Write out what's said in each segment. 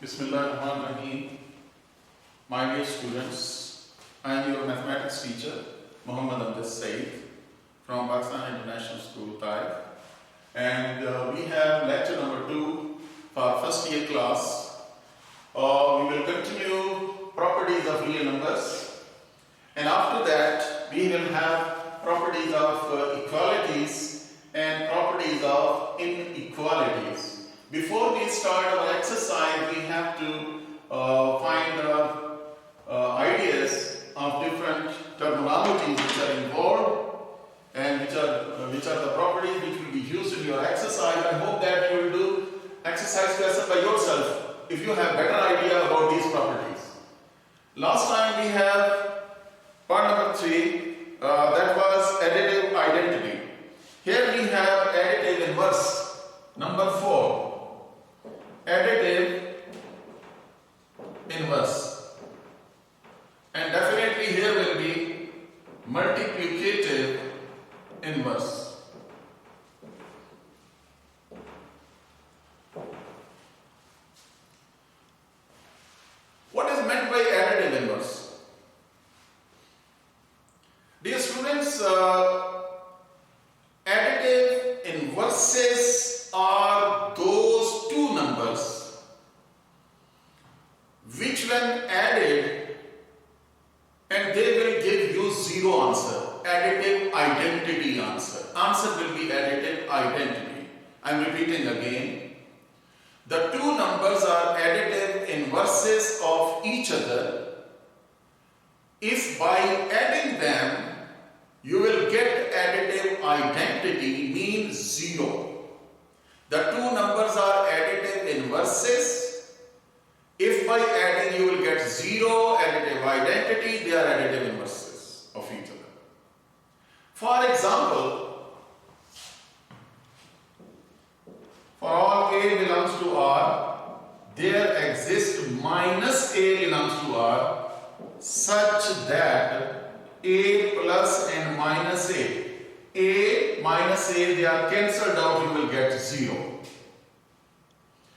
Bismillahirrahmanirrahim. My dear students, I am your mathematics teacher, Muhammad Amjad Saeed from Pakistan International School, Taif. And we have lecture number 2 for first year class. We will continue properties of real numbers. And after that, we will have properties of equalities and properties of inequalities. Before we start our exercise, we have to find ideas of different terminologies which are involved and which are the properties which will be used in your exercise. I hope that you will do exercise lesson by yourself if you have better idea about these properties. Last time we have part number 3, that was additive identity. Here we have additive inverse, number 4. Additive inverse, and definitely here will be multiplicative inverse. What is meant by additive inverse? Dear students, additive inverses are those two numbers which when added and they will give you zero answer. Additive identity answer. Answer will be additive identity. I am repeating again. The two numbers are additive inverses of each other. If by adding them you will get additive identity, means zero. The two numbers are additive inverses. If by adding you will get zero additive identity, they are additive inverses of each other. For example, for all A belongs to R, there exists minus A belongs to R such that A plus and minus A minus A, they are cancelled out, you will get 0.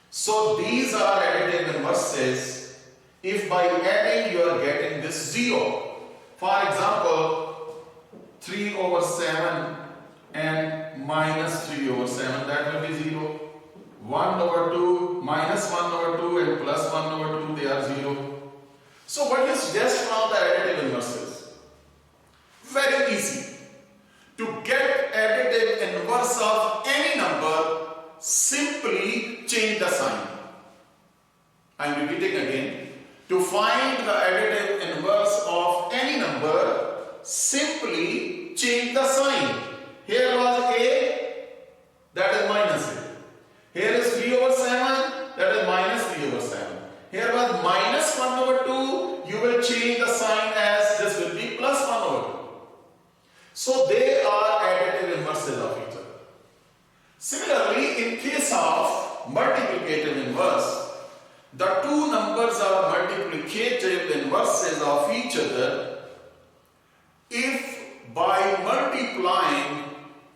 So these are additive inverses. If by adding you are getting this 0. For example, 3 over 7 and minus 3 over 7, that will be 0. 1 over 2, minus 1 over 2 and plus 1 over 2, they are 0. So what do you suggest from the additive inverses? Very easy. To get additive inverse of any number, simply change the sign. I am repeating again. To find the additive inverse of any number, simply change the sign. Here was A, that is minus A. Here is 3 over 7, that is minus 3 over 7. Here was minus 1 over 2, you will change the sign as this will be plus 1 over 2. So they are additive inverses of each other. Similarly, in case of multiplicative inverse, the two numbers are multiplicative inverses of each other. If by multiplying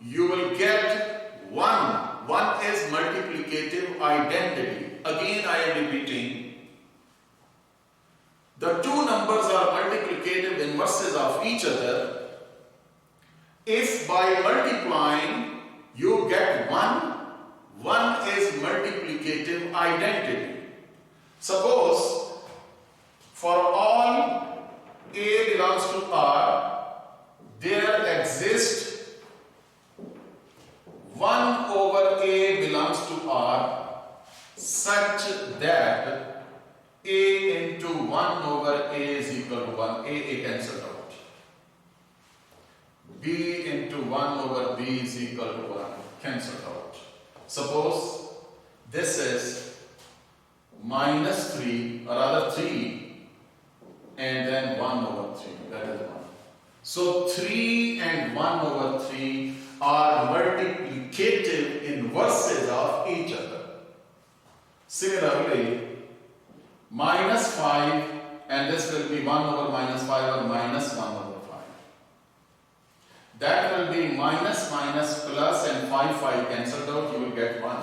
you will get 1 is multiplicative identity. Again I am repeating. The two numbers are multiplicative inverses of each other. If by multiplying you get 1 is multiplicative identity. Suppose for all A belongs to R, there exists 1 over A belongs to R such that A into 1 over A is equal to 1. A cancelled out. B into 1 over B is equal to 1. Cancelled out. Suppose this is minus 3, or rather 3, and then 1 over 3. That is 1. So 3 and 1 over 3 are multiplicative inverses of each other. Similarly, minus 5, and this will be 1 over minus 5 or minus 1 over 5. That will be minus plus and 5 cancelled out, you will get 1.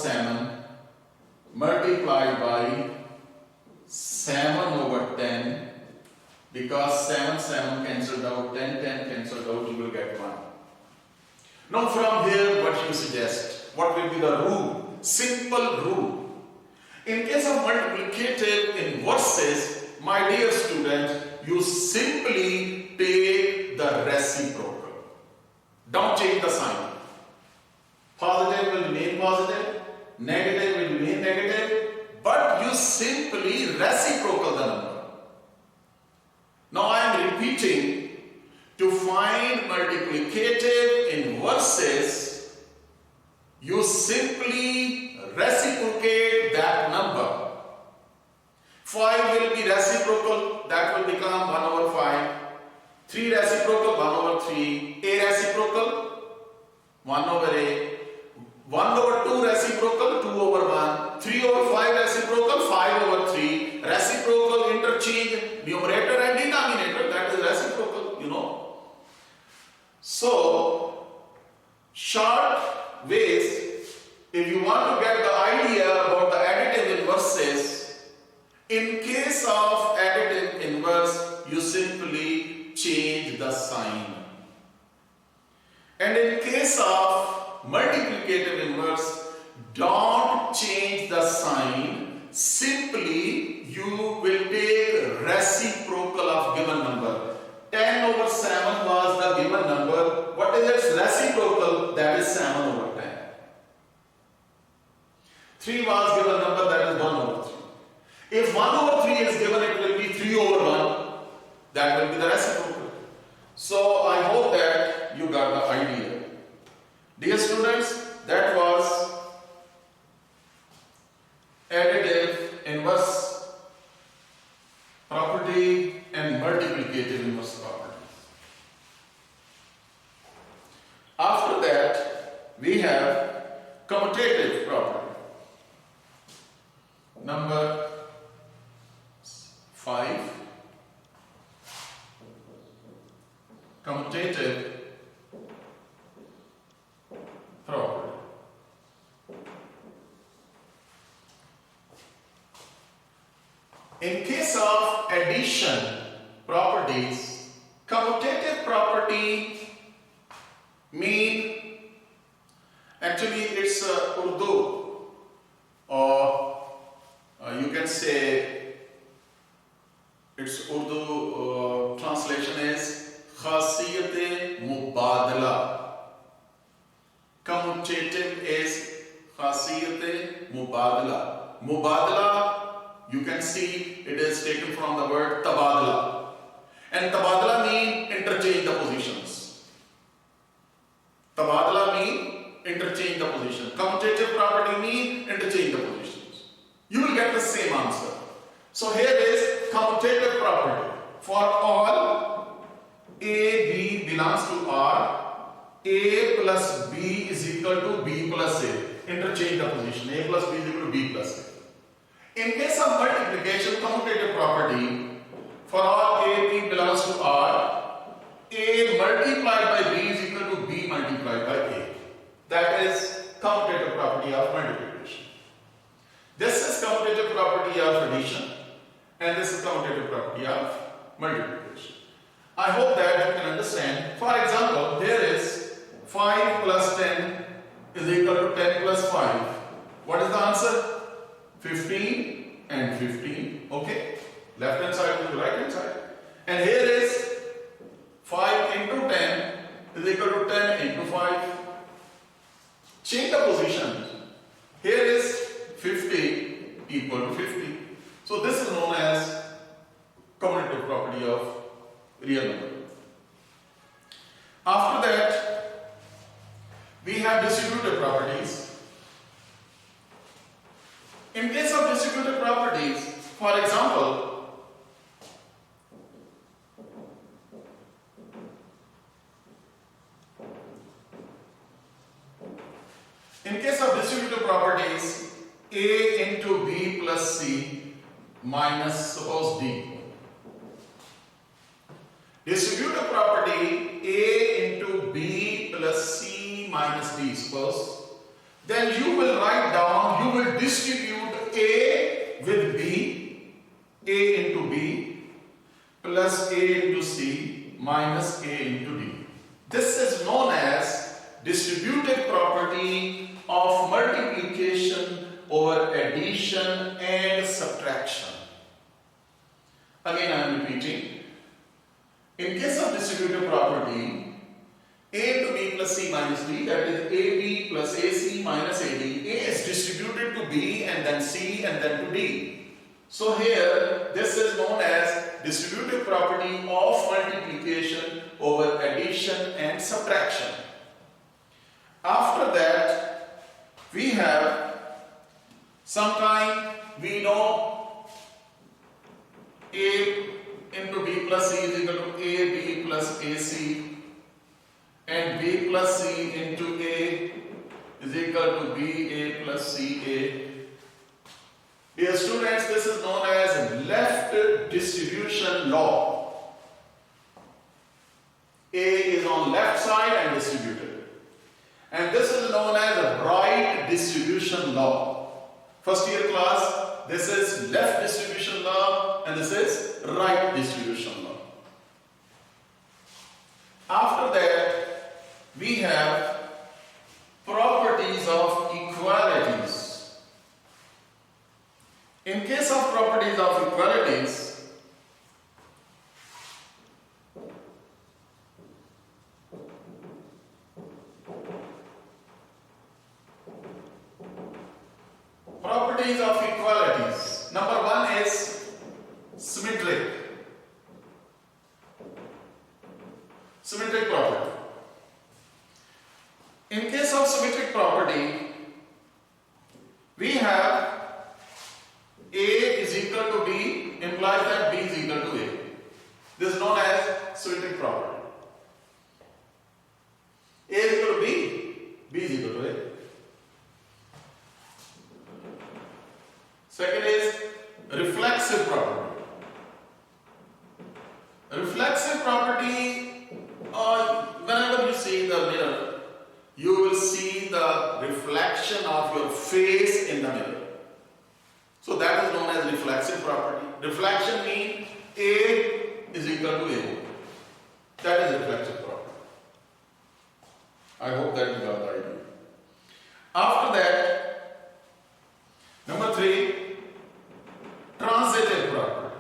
7 multiplied by 7 over 10, because 7 cancelled out, 10 cancelled out, you will get 1. Now from here, what you suggest? What will be the rule? Simple rule. In case of multiplicative inverses, my dear student, you simply take the reciprocal. Don't change the sign. Positive will remain positive, negative will remain negative, but you simply reciprocal the number. Now I am repeating, to find multiplicative inverses, you simply reciprocate that number. 5 will be reciprocal, that will become 1 over 5. 3 reciprocal, 1 over 3. A reciprocal, 1 over A. 1 over 2 reciprocal, 2 over 1. 3 over 5 reciprocal, 5 over 3. Reciprocal interchange, numerator and denominator, that is reciprocal, you know. So, short ways, if you want to get the idea about the additive inverses, in case of additive inverse, you simply change the sign. And in case of multiplicative inverse, don't change the sign, simply you will take reciprocal of given number. 10 over 7 was the given number. What is its reciprocal? That is 7 over 10. 3 was given number, that is 1 over 3. If 1 over 3 is given, it will be 3 over 1. That will be the reciprocal. So I hope that you got the idea. Dear students, that was additive inverse property and multiplicative inverse property. After that, we have commutative property. Number 5. Commutative property. In case of addition properties, commutative property mean, actually it's Urdu, or you can say its Urdu translation is khasiyat mubadala. Commutative is khasiyat mubadala. Mubadala, you can see it is taken from the word tabadala. And tabadala mean interchange the positions. Tabadala mean interchange the position. Commutative property mean interchange the positions. You will get the same answer. So here is commutative property. For all A, B belongs to R, A plus B is equal to B plus A. Interchange the position. A plus B is equal to B plus A. In case of multiplication, commutative property, for all A, B belongs to R, A multiplied by B is equal to B multiplied by A. That is commutative property of multiplication. This is commutative property of addition, and this is commutative property of multiplication. I hope that you can understand. For example, here is 5 plus 10 is equal to 10 plus 5. What is the answer? 15 and 15. Okay? Left hand side to the right hand side. And here is 5 into 10 is equal to 10 into 5. Change the position. Here is 50 equal to 50. So this is known as commutative property of real number. After that, we have distributive properties. In case of distributive properties, for example, in case of distributive properties, A into B plus C minus suppose D. Distributive property A into B plus C minus D. Suppose then you will write down, you will distribute A with B, A into B, plus A into C, minus A into D. This is known as distributive property of multiplication over addition and subtraction. Again, I am repeating. In case of distributive property, A into B plus C minus D, that is AB plus AC minus AD. A is distributed to B and then C and then to D. So here, this is known as distributive property of multiplication over addition and subtraction. After that, we have sometime we know A into B plus C is equal to AB plus AC, and B plus C into A is equal to BA plus CA. Dear students, this is known as left distribution law. A is on left side and distributed. And this is known as right distribution law. First year class, this is left distribution law and this is right distribution law. After that, we have properties of equalities. In case of properties of equalities, number one is symmetric. Symmetric property. In case of symmetric property, we have A is equal to B implies that B is equal to A. This is known as symmetric property. A is equal to B, B is equal to A. Second is reflexive property. Reflexive property, whenever you see the mirror, you will see the reflection of your face in the mirror. So that is known as reflexive property. Reflection means A is equal to A. That is reflexive property. I hope that you got the idea. After that, number 3, transitive property.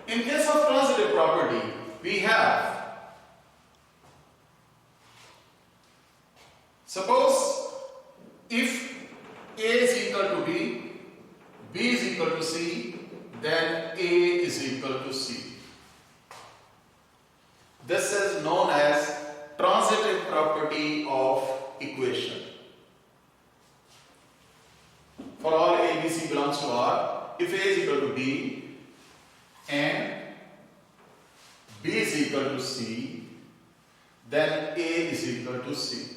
In case of transitive property, we have, suppose if A is equal to B, B is equal to C, then A is equal to C. This is known as transitive property of equation. For all A, B, C belongs to R, if A is equal to B and B is equal to C, then A is equal to C.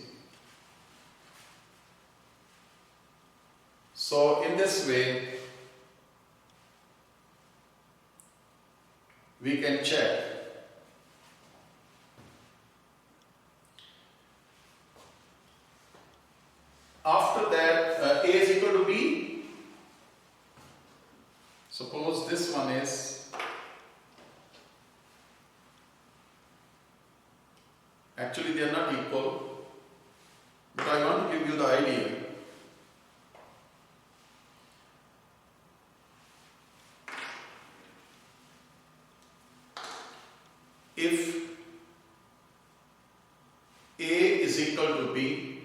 So in this way, we can check after that A is equal to B. Suppose this one is, actually they are not equal, but I want to give you the idea. If A is equal to B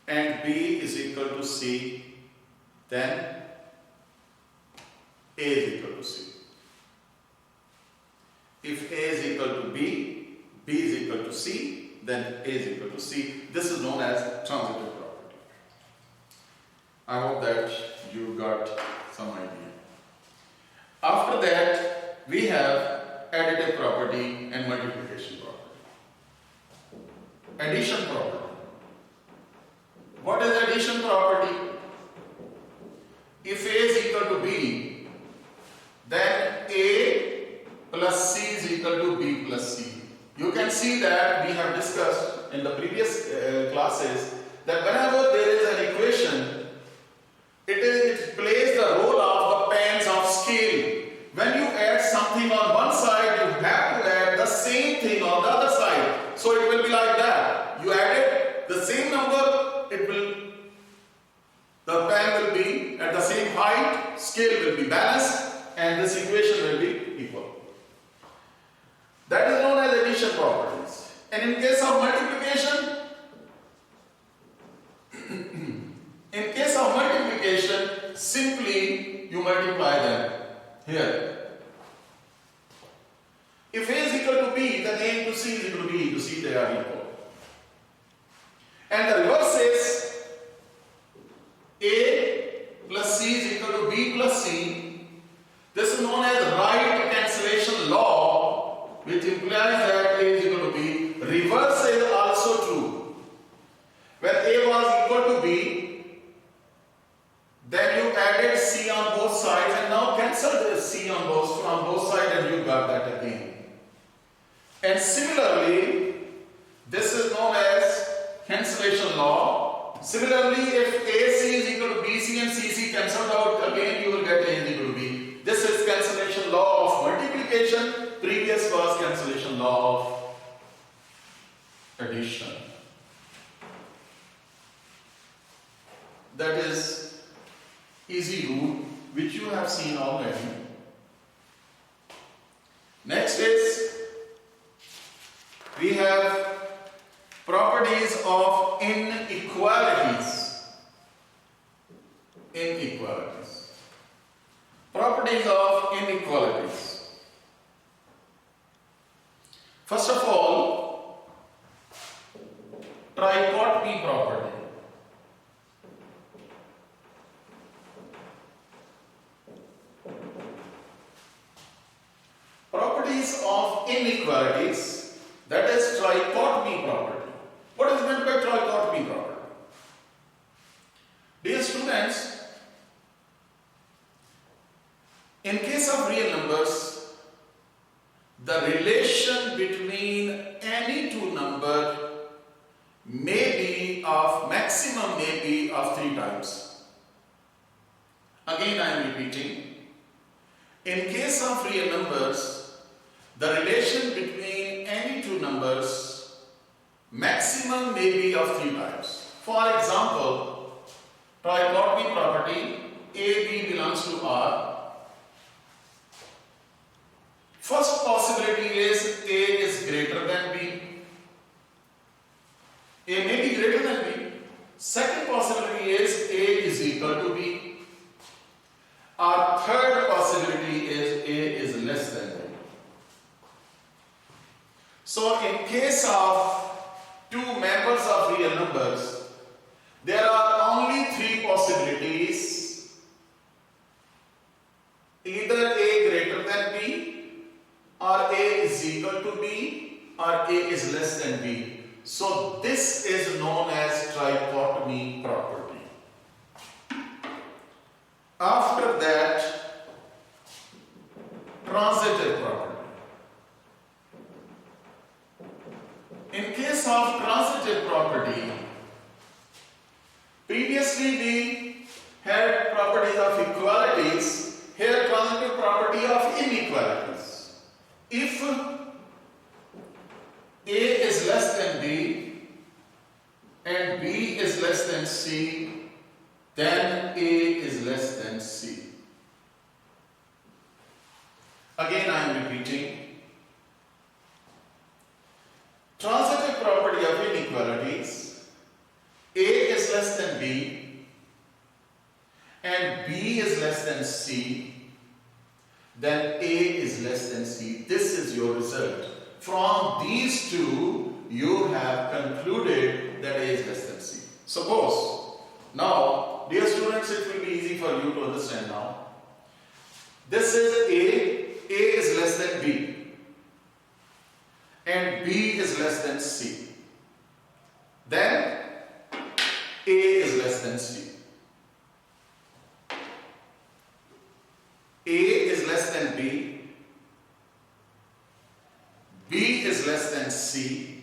and B is equal to C, then A is equal to C. If A is equal to B, B is equal to C, then A is equal to C. This is known as transitive property. I hope that you got some idea. After that, we have additive property and multiplication property. Addition property. What is addition property? If A is equal to B, then A plus C is equal to B plus C. You can see that we have discussed in the previous classes that whenever there is an equation, it plays the role of the pans of scale. When you add something on one side, you have to add the same thing on the other side. So it will be like that. You added the same number, the pan will be at the same height, scale will be balanced, and this equation will be equal. That is known as addition properties. And in case of multiplication, simply you multiply them here. If A is equal to B, then A into C is equal to B into C, they are equal. And the reverse is A plus C is equal to B plus C. This is known as right cancellation law, which implies that A is equal to B. Reverse is also true. When A was equal to B, then you added C on both sides and now cancel the C on both sides and you got that again. And similarly, this is known as cancellation law. Similarly, if AC is equal to BC and CC cancelled out, again you will get A is equal to B. This is cancellation law of multiplication. Previous was cancellation law of addition. That is easy rule which you have seen already. Next is we have properties of inequalities. Properties of inequalities. First of all, trichotomy property. Properties of inequalities, that is trichotomy property. What is meant by trichotomy property? Dear students, in case of real numbers, the relation between any two numbers maximum may be of 3 times. Again I am repeating. In case of real numbers, the relation between any two numbers maximum may be of 3 times. For example, trichotomy property AB belongs to R. First possibility is A is greater than B. A may be greater than B. Second possibility is A is equal to B. Our third possibility is A is less than B. So in case of two members of real numbers, there are only 3 possibilities. Either A greater than B, or A is equal to B, or A is less than B. So this is known as trichotomy property. After that, transitive property. In case of transitive property, previously we had properties of equalities, here transitive property of inequalities. If A is less than B and B is less than C, then A is less than C. Again I am repeating. Transitive property of inequalities, A is less than B and B is less than C, then A is less than C. This is your result. From these two, you have concluded that A is less than C. Suppose, now, dear students, it will be easy for you to understand now. This is A is less than B, and B is less than C. Then, A is less than C. A is less than B, B is less than C,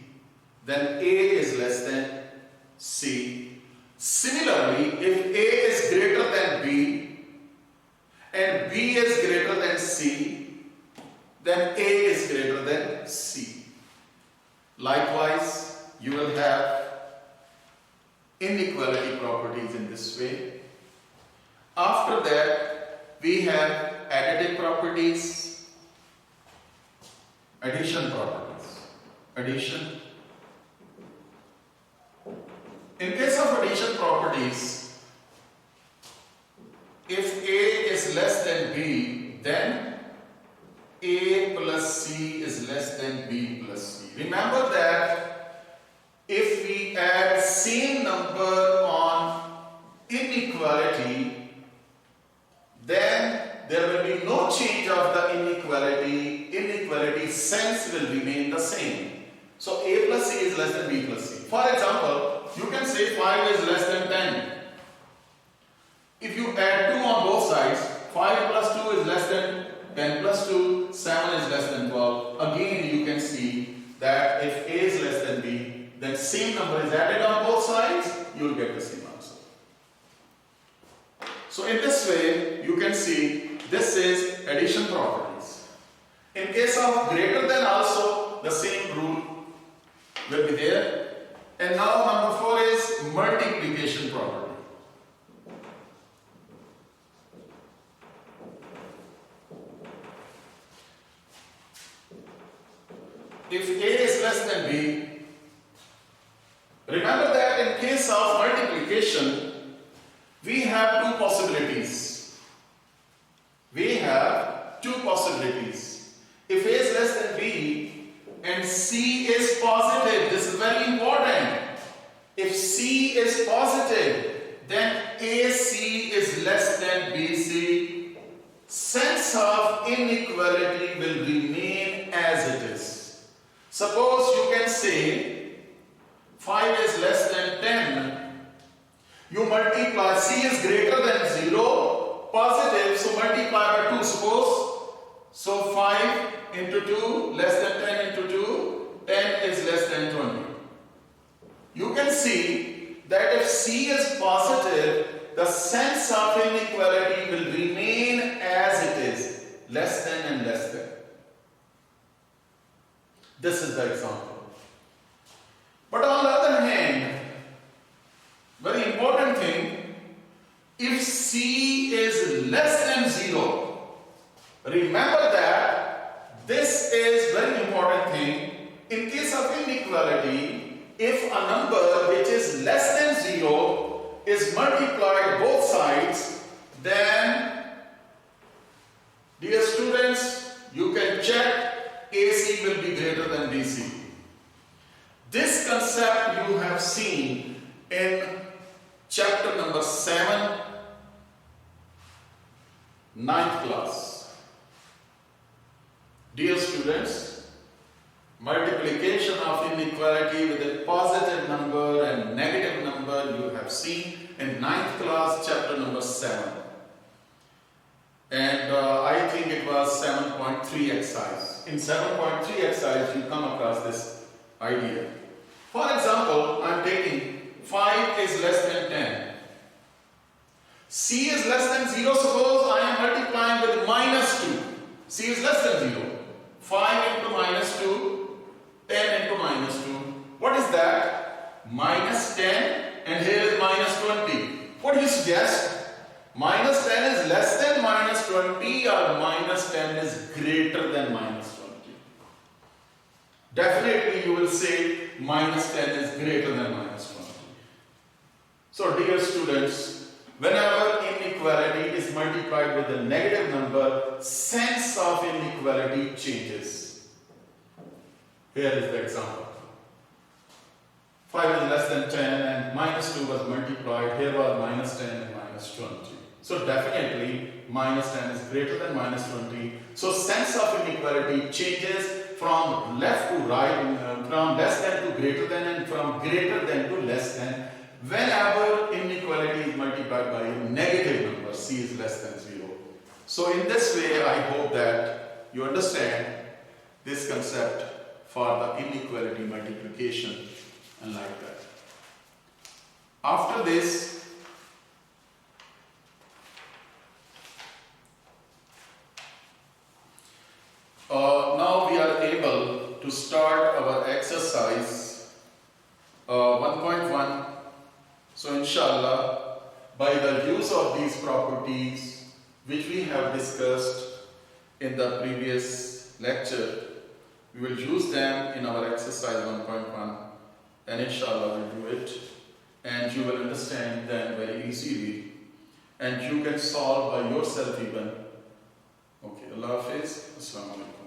then A is less than C. Similarly, if A is greater than B and B is greater than C, then A is greater than C. Likewise, you will have inequality properties in this way. After that, we have additive properties, addition properties. Addition. In case of addition properties, if A is less than B, then A plus C is less than B plus C. Remember that if we add same number on inequality, then there will be no change of the inequality. Inequality sense will remain the same. So A plus C is less than B plus C. For example, you can say 5 is less than 10. If you add 2 on both sides, 5 plus 2 is less than 10 plus 2, 7 is less than 12. Again, you can see that if A is less than B, then same number is added on both sides, you will get the same answer. So in this way, you can see this is addition properties. In case of greater than also, the same rule will be there. And now number 4 is multiplication property. If A is less than B, remember that in case of multiplication, we have two possibilities. We have two possibilities. If A is less than B and C is positive, this is very important. If C is positive, then AC is less than BC. Sense of inequality will remain as it is. Suppose you can say 5 is less than 10. You multiply, C is greater than 0, positive, so multiply by 2. Suppose, so 5 into 2, less than 10 into 2, 10 is less than 20. You can see that if C is positive, the sense of inequality will remain as it is, less than and less than. This is the example. But on the other hand, very important thing, if C is less than 0, remember that this is very important thing. In case of inequality, if a number which is less than 0 is multiplied both sides, then, dear students, you can check AC will be greater than BC. This concept you have seen in chapter number 7, 9th class. Dear students, multiplication of inequality with a positive number and negative number you have seen in 9th class, chapter number 7. And I think it was 7.3 exercise. In 7.3 exercise, you come across this idea. For example, I am taking 5 is less than 10. C is less than 0. Suppose I am multiplying with minus 2. C is less than 0. 5 into minus 2, 10 into minus 2. What is that? Minus 10, and here is minus 20. What do you suggest? Minus 10 is less than minus 20, or minus 10 is greater than minus 20? Definitely you will say minus 10 is greater than minus 20. So dear students, whenever inequality is multiplied with a negative number, sense of inequality changes. Here is the example. 5 is less than 10 and minus 2 was multiplied. Here was minus 10 and minus 20. So definitely minus 10 is greater than minus 20. So sense of inequality changes from left to right, from less than to greater than, and from greater than to less than, whenever inequality is multiplied by a negative number, C is less than 0. So in this way, I hope that you understand this concept for the inequality multiplication and like that. After this, now we are able to start our exercise 1.1. So inshallah, by the use of these properties which we have discussed in the previous lecture, we will use them in our exercise 1.1, and inshallah we'll do it, and you will understand them very easily, and you can solve by yourself even. Okay, Allah Hafiz, Assalamu alaikum.